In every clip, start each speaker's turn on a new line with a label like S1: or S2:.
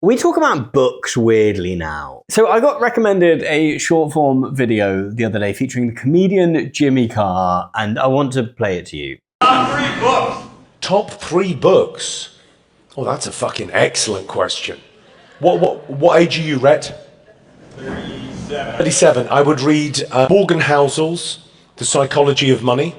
S1: We talk about books weirdly now. So I got recommended a short form video the other day featuring the comedian Jimmy Carr, and I want to play it to you.
S2: Top 3 books.
S3: Top 3 books? Oh, that's a fucking excellent question. What age are you, Rhett?
S2: 37.
S3: 37. I would read Morgenhausel's The Psychology of Money.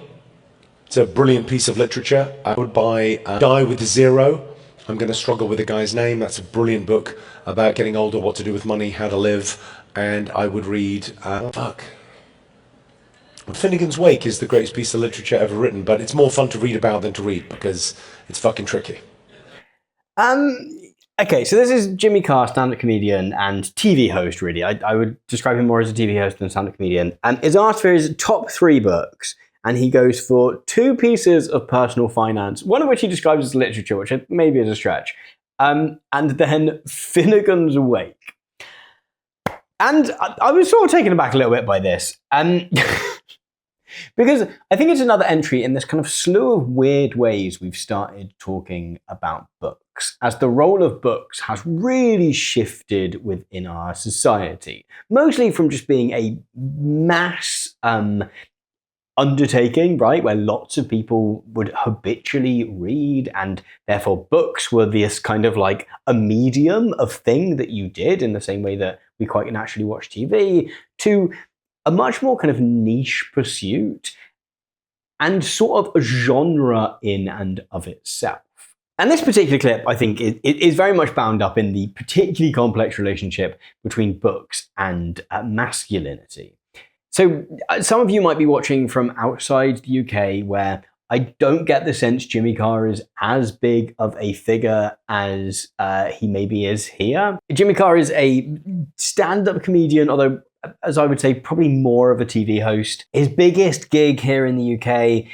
S3: It's a brilliant piece of literature. I would buy Die with Zero. I'm going to struggle with the guy's name. That's a brilliant book about getting older, what to do with money, how to live. And I would read... Finnegan's Wake is the greatest piece of literature ever written, but it's more fun to read about than to read because it's fucking tricky.
S1: Okay, so this is Jimmy Carr, stand-up comedian and TV host, really. I would describe him more as a TV host than a stand-up comedian. And is asked for his top 3 books, and he goes for 2 pieces of personal finance, one of which he describes as literature, which maybe is a stretch, and then Finnegan's Wake. And I was sort of taken aback a little bit by this. Because I think it's another entry in this kind of slew of weird ways we've started talking about books, as the role of books has really shifted within our society, mostly from just being a mass undertaking, right, where lots of people would habitually read, and therefore books were this kind of like a medium of thing that you did in the same way that we quite naturally watch TV, to a much more kind of niche pursuit and sort of a genre in and of itself. And this particular clip, I think, is very much bound up in the particularly complex relationship between books and masculinity. So some of you might be watching from outside the UK, where I don't get the sense Jimmy Carr is as big of a figure as he maybe is here. Jimmy Carr is a stand-up comedian, although as I would say, probably more of a TV host. His biggest gig here in the UK,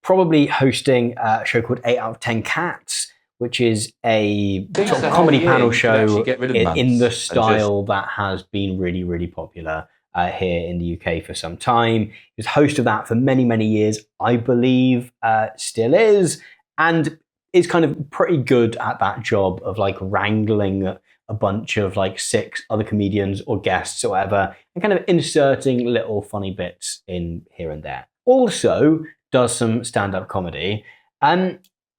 S1: probably hosting a show called 8 out of 10 Cats, which is a sort of comedy panel show in the style that has been really, really popular here in the UK for some time. He was host of that for many, many years, I believe, still is, and is kind of pretty good at that job of like wrangling a bunch of like 6 other comedians or guests or whatever, and kind of inserting little funny bits in here and there. Also does some stand-up comedy, and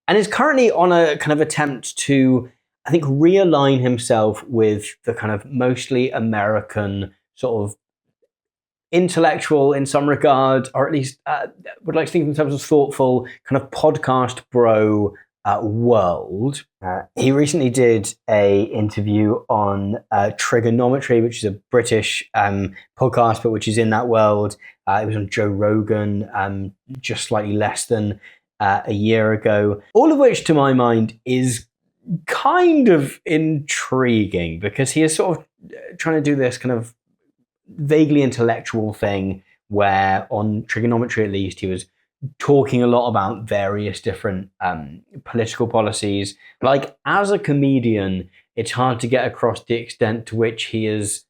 S1: is currently on a kind of attempt to, I think, realign himself with the kind of mostly American sort of intellectual in some regard, or at least would like to think of themselves as thoughtful, kind of podcast bro world. He recently did a interview on Trigonometry, which is a British podcast, but which is in that world. It was on Joe Rogan just slightly less than a year ago. All of which, to my mind, is kind of intriguing because he is sort of trying to do this kind of vaguely intellectual thing where on Trigonometry, at least, he was talking a lot about various different political policies. Like, as a comedian, it's hard to get across the extent to which he is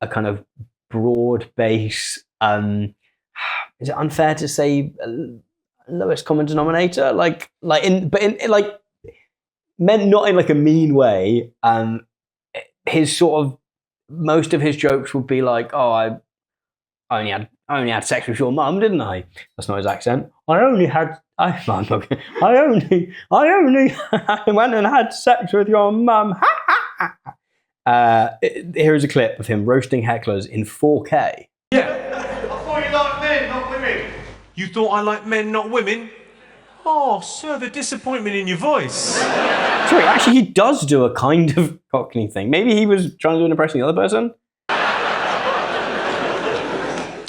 S1: a kind of broad base, is it unfair to say lowest common denominator? Like meant not in like a mean way. His sort of, most of his jokes would be like, oh, I only had sex with your mum, didn't I? That's not his accent. I only went and had sex with your mum. Here is a clip of him roasting hecklers in 4K.
S2: Yeah. I thought you liked men, not women.
S3: You thought I liked men, not women? Oh, sir, the disappointment in your voice.
S1: Sorry, actually, he does do a kind of Cockney thing. Maybe he was trying to do an impression of the other person.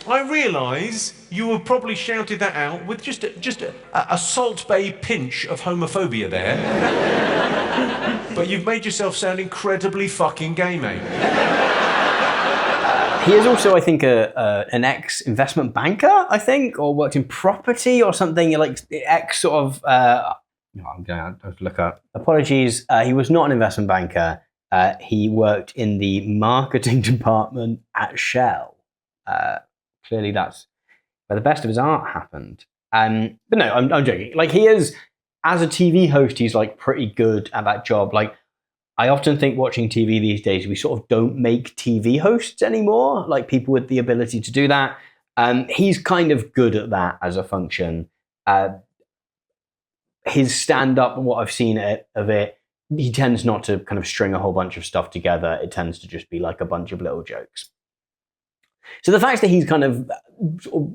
S3: I realise you have probably shouted that out with just a Salt Bay pinch of homophobia there. But you've made yourself sound incredibly fucking gay, mate.
S1: He is also, I think, an ex-investment banker, I think, or worked in property or something, like ex sort of... I'm going to have to look up. Apologies, he was not an investment banker. He worked in the marketing department at Shell. Clearly that's where the best of his art happened. But no, I'm joking. Like, he is, as a TV host, he's like pretty good at that job. Like, I often think watching TV these days, we sort of don't make TV hosts anymore, like people with the ability to do that. He's kind of good at that as a function. His stand-up and what I've seen of it, he tends not to kind of string a whole bunch of stuff together. It tends to just be like a bunch of little jokes. So the fact that he's kind of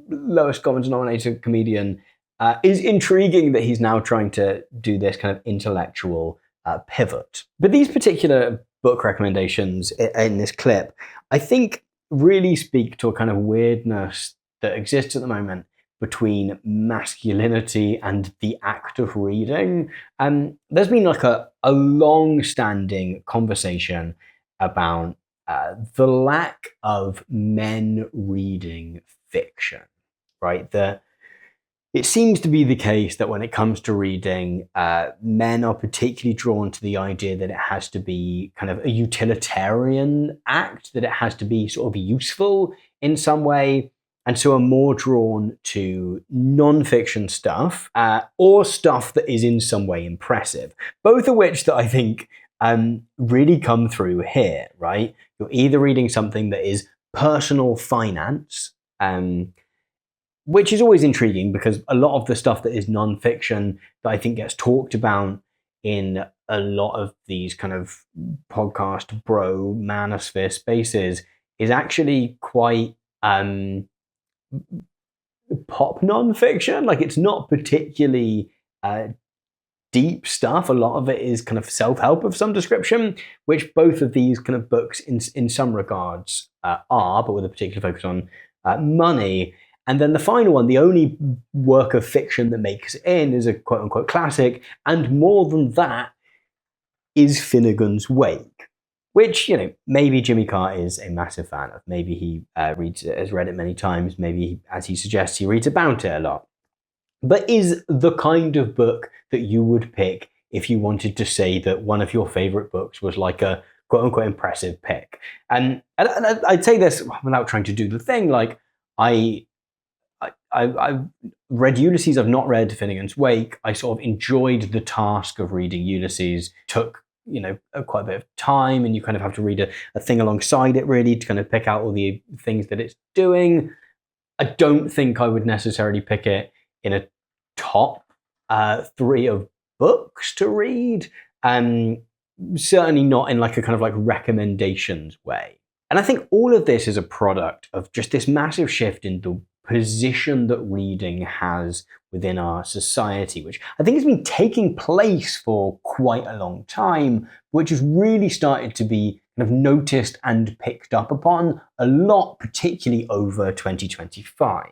S1: lowest common denominator comedian is intriguing, that he's now trying to do this kind of intellectual pivot. But these particular book recommendations in this clip, I think, really speak to a kind of weirdness that exists at the moment between masculinity and the act of reading. There's been like a long-standing conversation about the lack of men reading fiction, right? It seems to be the case that when it comes to reading, men are particularly drawn to the idea that it has to be kind of a utilitarian act, that it has to be sort of useful in some way, and so are more drawn to non-fiction stuff or stuff that is in some way impressive, both of which that I think really come through here, right? You're either reading something that is personal finance, which is always intriguing because a lot of the stuff that is non-fiction that I think gets talked about in a lot of these kind of podcast bro manosphere spaces is actually quite pop non-fiction. Like, it's not particularly deep stuff. A lot of it is kind of self-help of some description, which both of these kind of books in some regards are, but with a particular focus on money. And then the final one, the only work of fiction that makes it in, is a quote-unquote classic, and more than that is Finnegan's Wake, which, you know, maybe Jimmy Carr is a massive fan of. Maybe he has read it many times. Maybe, as he suggests, he reads about it a lot. But is the kind of book that you would pick if you wanted to say that one of your favorite books was like a quote-unquote impressive pick. And I'd say this without trying to do the thing, like, I've read Ulysses, I've not read Finnegan's Wake. I sort of enjoyed the task of reading Ulysses. Took, you know, quite a bit of time, and you kind of have to read a thing alongside it really to kind of pick out all the things that it's doing. I don't think I would necessarily pick it in a top 3 of books to read. Certainly not in like a kind of like recommendations way. And I think all of this is a product of just this massive shift in the position that reading has within our society, which I think has been taking place for quite a long time, which has really started to be kind of noticed and picked up upon a lot, particularly over 2025.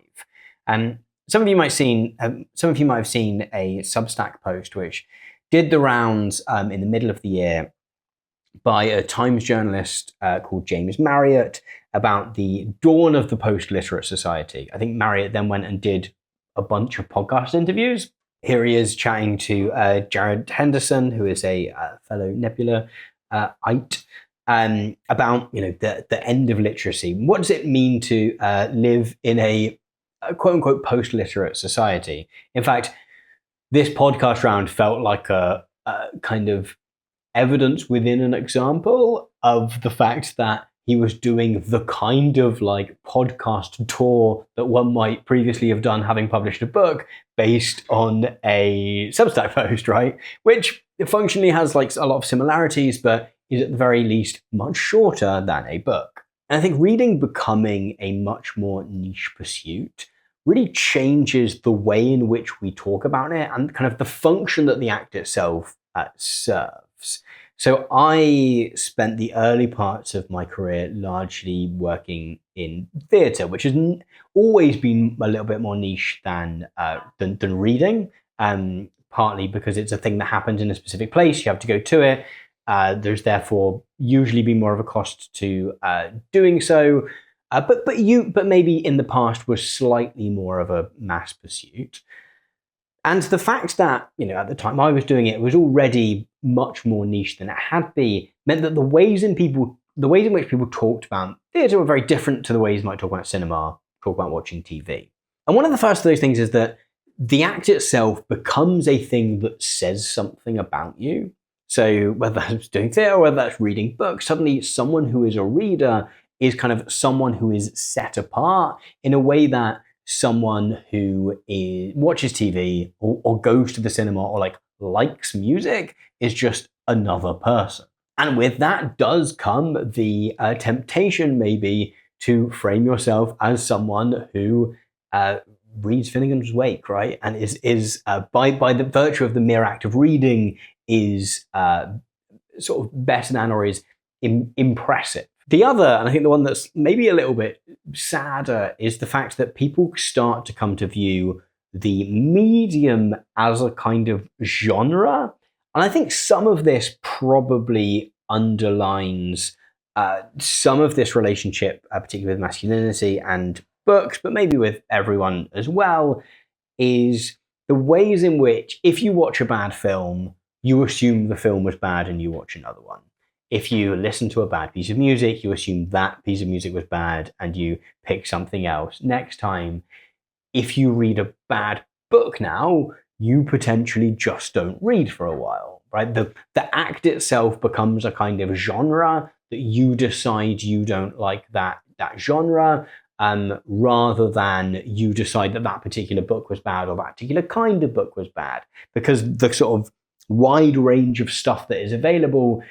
S1: And some of you might have seen a Substack post which did the rounds in the middle of the year by a Times journalist called James Marriott about the dawn of the post-literate society. I think Marriott then went and did a bunch of podcast interviews. Here he is chatting to Jared Henderson, who is a fellow Nebula-ite, about, you know, the end of literacy. What does it mean to live in a quote-unquote post-literate society? In fact, this podcast round felt like a kind of evidence within an example of the fact that he was doing the kind of like podcast tour that one might previously have done having published a book based on a Substack post, right? Which functionally has like a lot of similarities, but is at the very least much shorter than a book. And I think reading becoming a much more niche pursuit really changes the way in which we talk about it and kind of the function that the act itself serves. So I spent the early parts of my career largely working in theatre, which has always been a little bit more niche than reading, partly because it's a thing that happens in a specific place. You have to go to it. There's therefore usually been more of a cost to doing so. But maybe in the past was slightly more of a mass pursuit. And the fact that, you know, at the time I was doing it was already much more niche than it had been, meant that the ways in which people talked about theatre were very different to the ways you might talk about cinema, talk about watching TV. And one of the first of those things is that the act itself becomes a thing that says something about you. So whether that's doing theatre or whether that's reading books, suddenly someone who is a reader is kind of someone who is set apart in a way that someone who watches TV or goes to the cinema or like likes music is just another person. And with that does come the temptation maybe to frame yourself as someone who reads Finnegan's Wake, right? And is by the virtue of the mere act of reading is sort of better than or is impressive. The other, and I think the one that's maybe a little bit sadder, is the fact that people start to come to view the medium as a kind of genre. And I think some of this probably underlines some of this relationship, particularly with masculinity and books, but maybe with everyone as well, is the ways in which if you watch a bad film, you assume the film was bad and you watch another one. If you listen to a bad piece of music, you assume that piece of music was bad and you pick something else next time. If you read a bad book now, you potentially just don't read for a while, right? The act itself becomes a kind of genre that you decide you don't like that genre, rather than you decide that particular book was bad or that particular kind of book was bad, because the sort of wide range of stuff that is available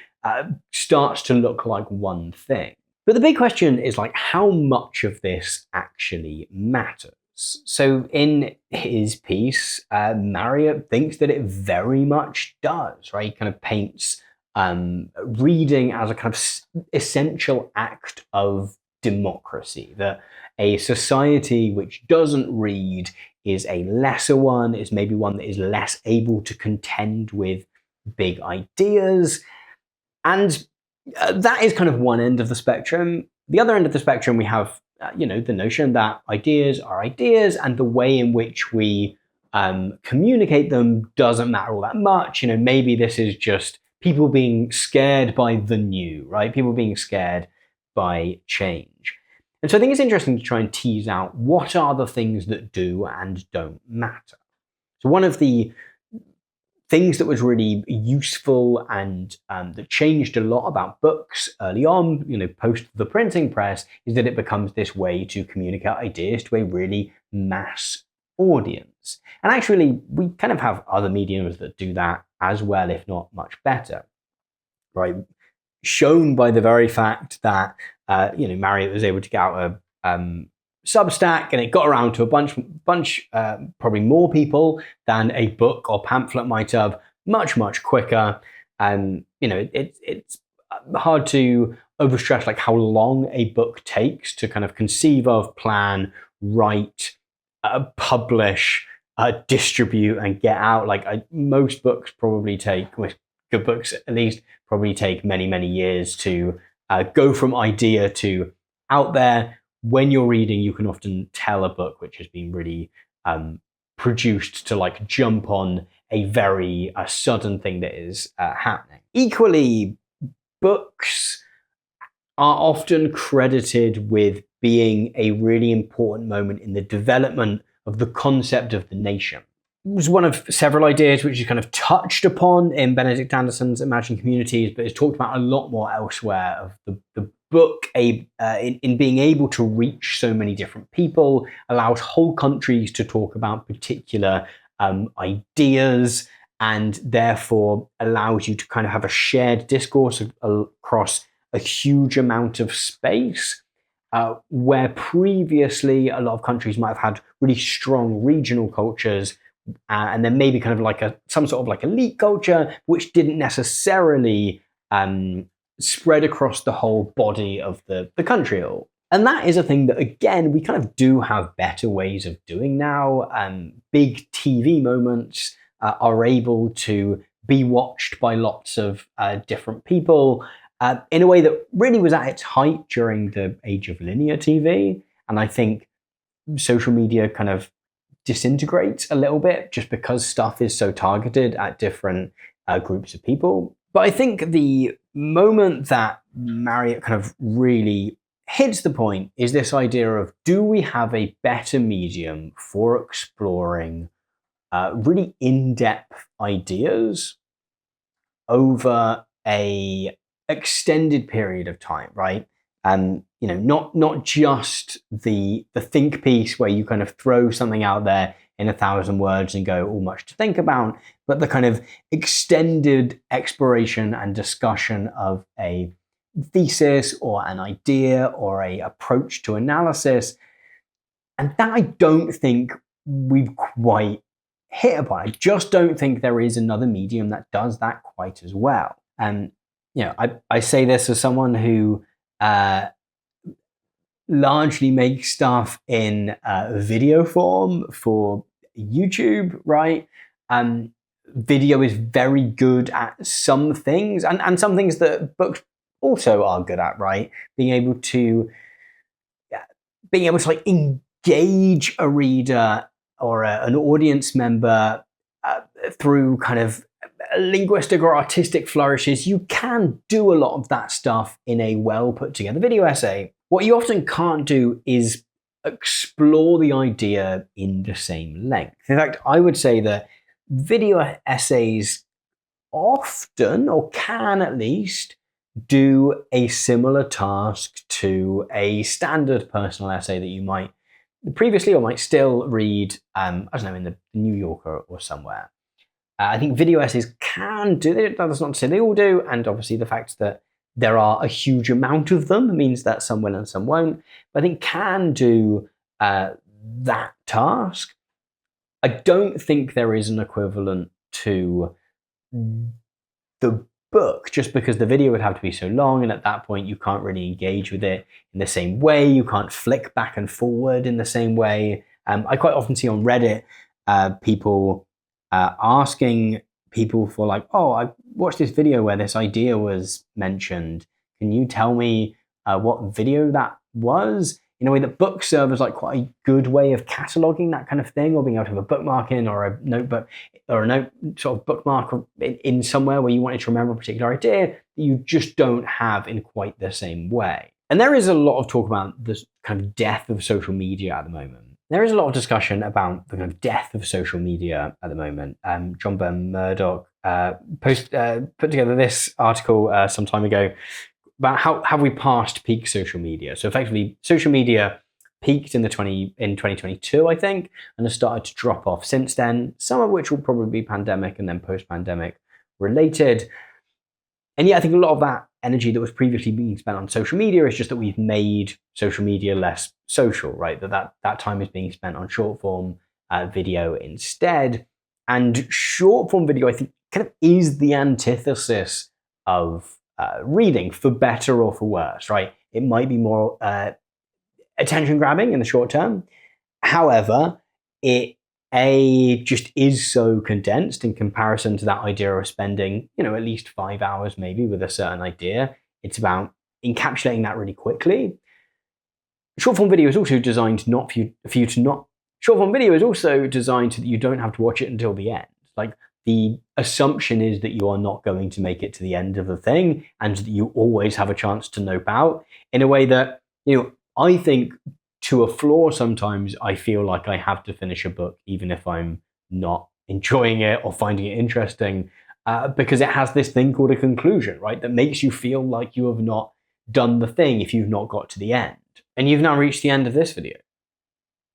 S1: starts to look like one thing. But the big question is like, how much of this actually matters? So in his piece, Marriott thinks that it very much does, right? He kind of paints reading as a kind of essential act of democracy, that a society which doesn't read is a lesser one, is maybe one that is less able to contend with big ideas. And that is kind of one end of the spectrum. The other end of the spectrum, we have the notion that ideas are ideas, and the way in which we communicate them doesn't matter all that much. Maybe this is just people being scared by the new, right? People being scared by change. And so I think it's interesting to try and tease out what are the things that do and don't matter. So one of the things that was really useful and that changed a lot about books early on, post the printing press, is that it becomes this way to communicate ideas to a really mass audience. And actually, we kind of have other mediums that do that as well, if not much better, right? Shown by the very fact that Marriott was able to get out a Substack, and it got around to a bunch, probably more people than a book or pamphlet might have, much quicker. It's hard to overstress like how long a book takes to kind of conceive of, plan, write, publish, distribute, and get out. Most books probably take, good books at least, probably take many years to go from idea to out there. When you're reading, you can often tell a book which has been really produced to jump on a very sudden thing that is happening. Equally, books are often credited with being a really important moment in the development of the concept of the nation. It was one of several ideas which is kind of touched upon in Benedict Anderson's Imagined Communities, but is talked about a lot more elsewhere, of the book in being able to reach so many different people, allows whole countries to talk about particular ideas, and therefore allows you to kind of have a shared discourse across a huge amount of space, where previously a lot of countries might have had really strong regional cultures, and then maybe kind of some sort of elite culture, which didn't necessarily spread across the whole body of the country at all. And that is a thing that, again, we kind of do have better ways of doing now. Big TV moments are able to be watched by lots of different people in a way that really was at its height during the age of linear TV. And I think social media kind of disintegrates a little bit just because stuff is so targeted at different groups of people. But I think the moment that Marriott kind of really hits the point is this idea of, do we have a better medium for exploring really in-depth ideas over a extended period of time, right? Not just the think piece where you kind of throw something out there in 1,000 words and go, all much to think about, but the kind of extended exploration and discussion of a thesis or an idea or a approach to analysis. And that I don't think we've quite hit upon. I just don't think there is another medium that does that quite as well. And I say this as someone who largely makes stuff in video form for YouTube, right? Video is very good at some things, and some things that books also are good at, right? Being able to like engage a reader or an audience member through kind of linguistic or artistic flourishes. You can do a lot of that stuff in a well put together video essay. What you often can't do is explore the idea in the same length. In fact, I would say that video essays often, or can at least, do a similar task to a standard personal essay that you might previously or might still read, I don't know, in the New Yorker or somewhere. I think video essays can do it. That's not to say they all do, and obviously the fact that there are a huge amount of them means that some will and some won't. But I think can do that task. I don't think there is an equivalent to the book, just because the video would have to be so long, and at that point you can't really engage with it in the same way. You can't flick back and forward in the same way. I quite often see on Reddit people asking people for like, oh, I watched this video where this idea was mentioned. Can you tell me what video that was? In a way that books serve as like quite a good way of cataloging that kind of thing, or being able to have a bookmark in, or a notebook, or a note sort of bookmark in somewhere where you wanted to remember a particular idea that you just don't have in quite the same way. And there is a lot of talk about this kind of death of social media at the moment. There is a lot of discussion about the kind of death of social media at the moment. John Byrne Murdoch put together this article some time ago about how have we passed peak social media. So effectively, social media peaked in 2022, I think, and has started to drop off since then, some of which will probably be pandemic and then post-pandemic related. And yet I think a lot of that energy that was previously being spent on social media is just that we've made social media less social, right? That time is being spent on short form video instead. And short form video, I think, kind of is the antithesis of reading, for better or for worse, right? It might be more attention grabbing in the short term. However, it just is so condensed in comparison to that idea of spending, at least 5 hours maybe with a certain idea. It's about encapsulating that really quickly. Short form video is also designed short form video is also designed so that you don't have to watch it until the end. Like, the assumption is that you are not going to make it to the end of the thing, and that you always have a chance to nope out in a way that, I think, to a flaw, sometimes I feel like I have to finish a book even if I'm not enjoying it or finding it interesting, because it has this thing called a conclusion, right? That makes you feel like you have not done the thing if you've not got to the end. And you've now reached the end of this video.